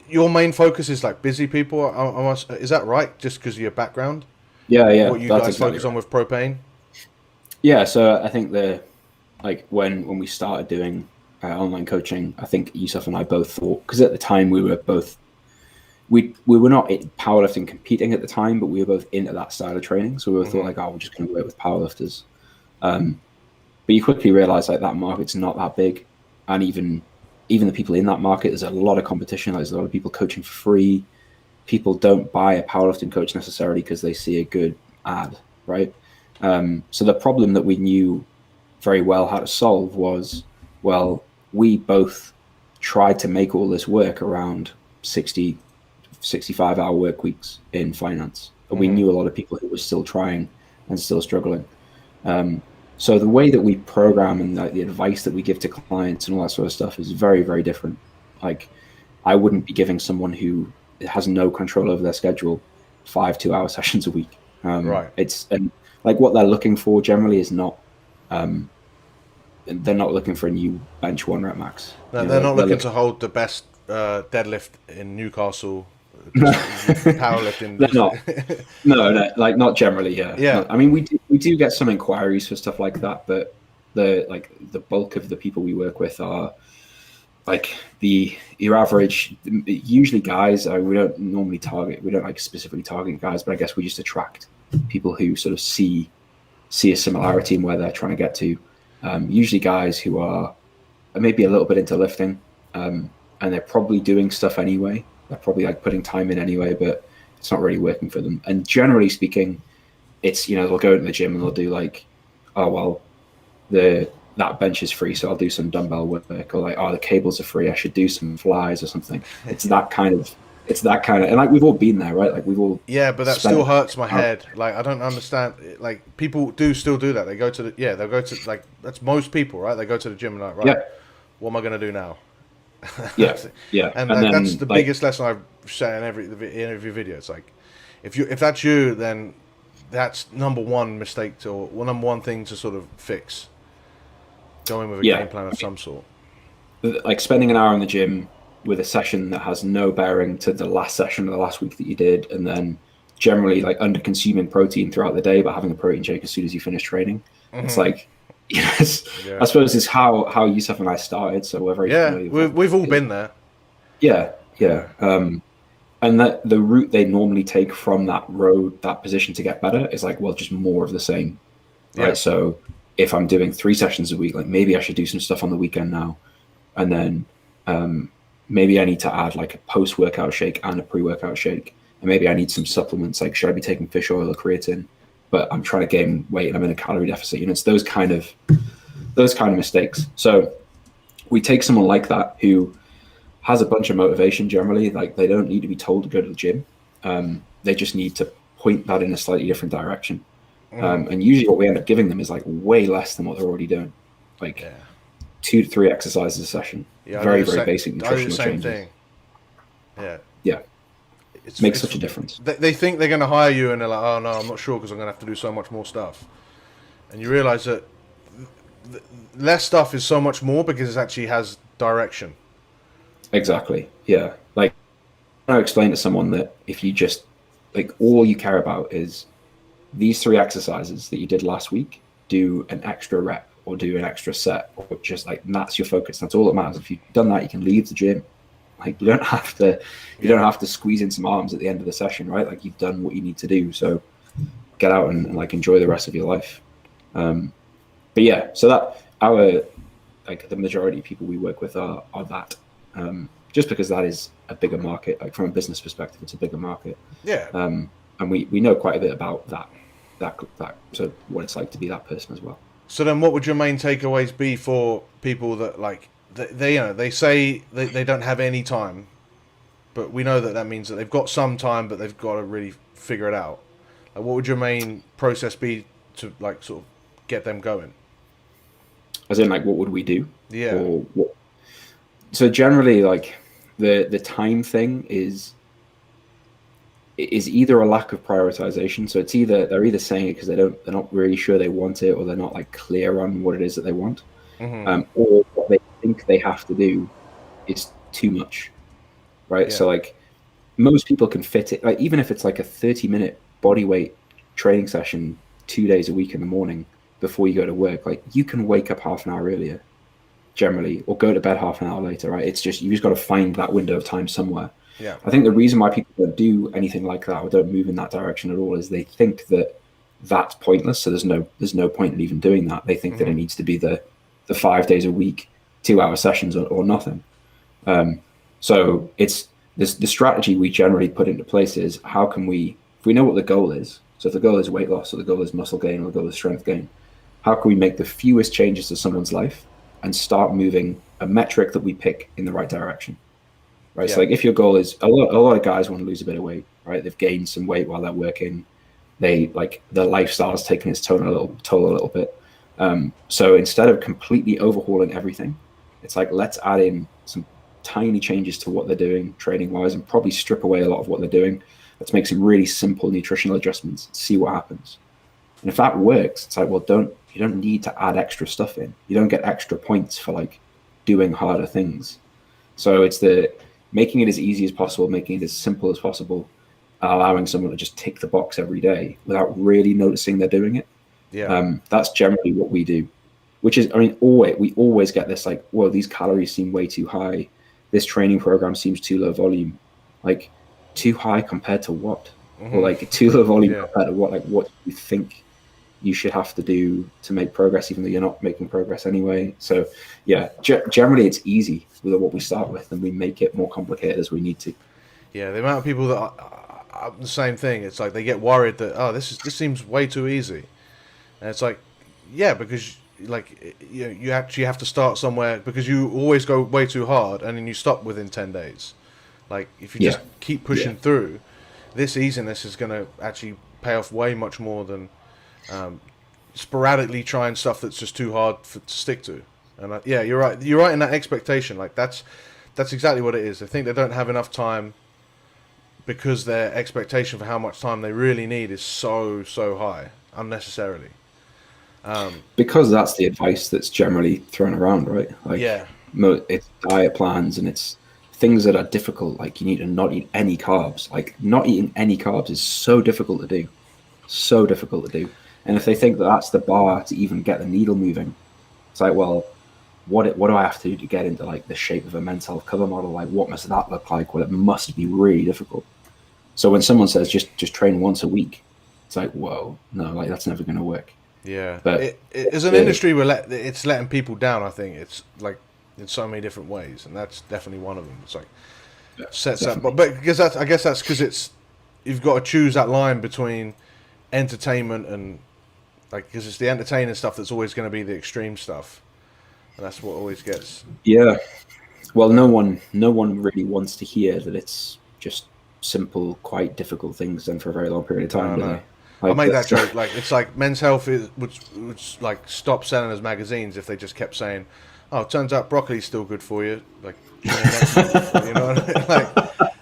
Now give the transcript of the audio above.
your main focus is like busy people. Is that right? Just because of your background, Yeah, what you that's guys exactly focus on right. with propane? Yeah, so I think like when we started doing online coaching, I think Yusuf and I both thought, because at the time we were both we were not powerlifting competing at the time, but we were both into that style of training. So we were thought Hmm. like, oh, we're just going to work with powerlifters. Um, but you quickly realize like that market's not that big, and even the people in that market, there's a lot of competition. Like, there's a lot of people coaching for free. People don't buy a powerlifting coach necessarily because they see a good ad, right? So the problem that we knew very well how to solve was, well, we both tried to make all this work around 60, 65-hour work weeks in finance. And we Hmm. knew a lot of people who were still trying and still struggling. So the way that we program and like the advice that we give to clients and all that sort of stuff is very, very different. Like I wouldn't be giving someone who has no control over their schedule 5 2-hour sessions a week. Right. It's and like what they're looking for generally is not um, they're not looking for a new bench one rep max. No, they're not They're looking looking. to hold the best deadlift in Newcastle. Just powerlifting. They're Just not. No, no, like not generally. Yeah, yeah. not, I mean, we do get some inquiries for stuff like that, but the bulk of the people we work with are like your average, usually guys. We don't normally target. We don't like specifically target guys, but I guess we just attract people who sort of see a similarity in where they're trying to get to. Usually guys who are maybe a little bit into lifting, and they're probably doing stuff anyway. They're probably like putting time in anyway, but it's not really working for them. And generally speaking, it's they'll go into the gym and they'll do like, oh well, the that bench is free, so I'll do some dumbbell work, or like, oh the cables are free, I should do some flies or something. It's that kind of, and like we've all been there, right? Like we've all Yeah, but that spent. still hurts my head. Like I don't understand. Like people do still do that. They go to the they'll go to like that's most people, right? They go to the gym and like right, Yeah, what am I gonna do now? yeah, yeah, And and that's then the like biggest lesson I've said in every video. It's like if that's you, then that's number one mistake to or number one thing to sort of fix. Go in with a yeah, game plan of some sort. like spending an hour in the gym with a session that has no bearing to the last session of the last week that you did, and then generally like under consuming protein throughout the day, but having a protein shake as soon as you finish training. It's like, yes, I Yeah, suppose it's how Yusuf and I started, so we're very yeah, familiar with what. we've all been there. Yeah, yeah. Yeah, And that the route they normally take from that road, that position to get better is like, well, just more of the same, yeah, right? So if I'm doing 3 sessions a week, like maybe I should do some stuff on the weekend now, and then um, maybe I need to add like a post-workout shake and a pre-workout shake, and maybe I need some supplements. Like, should I be taking fish oil or creatine? But I'm trying to gain weight and I'm in a calorie deficit. It's those kind of mistakes. So we take someone like that who has a bunch of motivation. Generally, like they don't need to be told to go to the gym. They just need to point that in a slightly different direction. And usually, what we end up giving them is like way less than what they're already doing, like yeah, 2 to 3 exercises a session. yeah. Very, very basic I do the nutritional same changes. thing. Yeah, Yeah, makes it's such a difference. they think they're gonna hire you and they're like, oh no, I'm not sure because I'm gonna have to do so much more stuff. And you realize that less stuff is so much more because it actually has direction. Exactly. Yeah. Like I explain to someone that if you just like all you care about is these 3 exercises that you did last week, do an extra rep or do an extra set, or just like that's your focus. That's all that matters. If you've done that, you can leave the gym. Like you don't Yeah, have to squeeze in some arms at the end of the session, right? Like you've done what you need to do. So get out and like enjoy the rest of your life. But yeah, so that our like the majority of people we work with are that. Just because that is a bigger market, like from a business perspective, it's a bigger market, yeah. and we know quite a bit about that. So what it's like to be that person as well. So then, what would your main takeaways be for people that like they say they don't have any time, but we know that that means that they've got some time, but they've got to really figure it out. Like, what would your main process be to like sort of get them going? As in, like, what would we do, Yeah. or what? So generally, like the time thing is either a lack of prioritization. So it's either they're either saying it because they're not really sure they want it, or they're not like clear on what it is that they want, Hmm. or what they think they have to do is too much. right? Yeah. So like most people can fit it, like even if it's like a 30-minute body weight training session 2 days a week in the morning before you go to work, like you can wake up half an hour earlier generally, or go to bed half an hour later, right? It's just, you just got to find that window of time somewhere. Yeah. I think the reason why people don't do anything like that or don't move in that direction at all is they think that that's pointless. So there's no point in even doing that. They think that it needs to be the 5 days a week, 2 hour sessions or nothing. So it's this, the strategy we generally put into place is how can we, if we know what the goal is, so if the goal is weight loss or the goal is muscle gain or the goal is strength gain, how can we make the fewest changes to someone's life and start moving a metric that we pick in the right direction? Right. Yeah. So like if your goal is, a lot of guys want to lose a bit of weight, right? They've gained some weight while they're working. They like their lifestyle has taken its toll a little bit. So instead of completely overhauling everything, it's like, let's add in some tiny changes to what they're doing training wise and probably strip away a lot of what they're doing. Let's make some really simple nutritional adjustments and see what happens. And if that works, it's like, well, you don't need to add extra stuff in. You don't get extra points for like doing harder things. So it's the making it as easy as possible, making it as simple as possible, allowing someone to just tick the box every day without really noticing they're doing it. Yeah. That's generally what we do, which is, I mean, we always get this like, well, these calories seem way too high. This training program seems too low volume. Like, too high compared to what? Or like too low volume compared to what? Like, what do you think you should have to do to make progress, even though you're not making progress anyway? So yeah, generally it's easy with what we start with, and we make it more complicated as we need to. Yeah, the amount of people that are the same thing. It's like they get worried that, oh, this seems way too easy, and it's like, yeah, because like you actually have to start somewhere, because you always go way too hard and then you stop within 10 days. Like if you just keep pushing through, this easiness is going to actually pay off way much more than sporadically trying stuff that's just too hard to stick to. And yeah, you're right. You're right in that expectation. Like that's exactly what it is. They think they don't have enough time because their expectation for how much time they really need is so high unnecessarily. Because that's the advice that's generally thrown around, right? Like, yeah, it's diet plans and it's things that are difficult. Like you need to not eat any carbs. Like not eating any carbs is so difficult to do, so difficult to do. And if they think that that's the bar to even get the needle moving, it's like, well, what do I have to do to get into like the shape of a men's health cover model? Like what must that look like? Well, it must be really difficult. So when someone says just train once a week, it's like, whoa, no, like that's never going to work. Yeah, but it is an industry where it's letting people down. I think it's like in so many different ways, and that's definitely one of them. It's like sets up, but because I guess that's because it's, you've got to choose that line between entertainment and like, because it's the entertaining stuff that's always going to be the extreme stuff, and that's what always gets. Yeah, well, no one really wants to hear that it's just simple, quite difficult things done for a very long period of time. No. Like, I make that joke. Like it's like Men's Health would like stop selling as magazines if they just kept saying, "Oh, it turns out broccoli's still good for you." Like, you know what I mean? Like,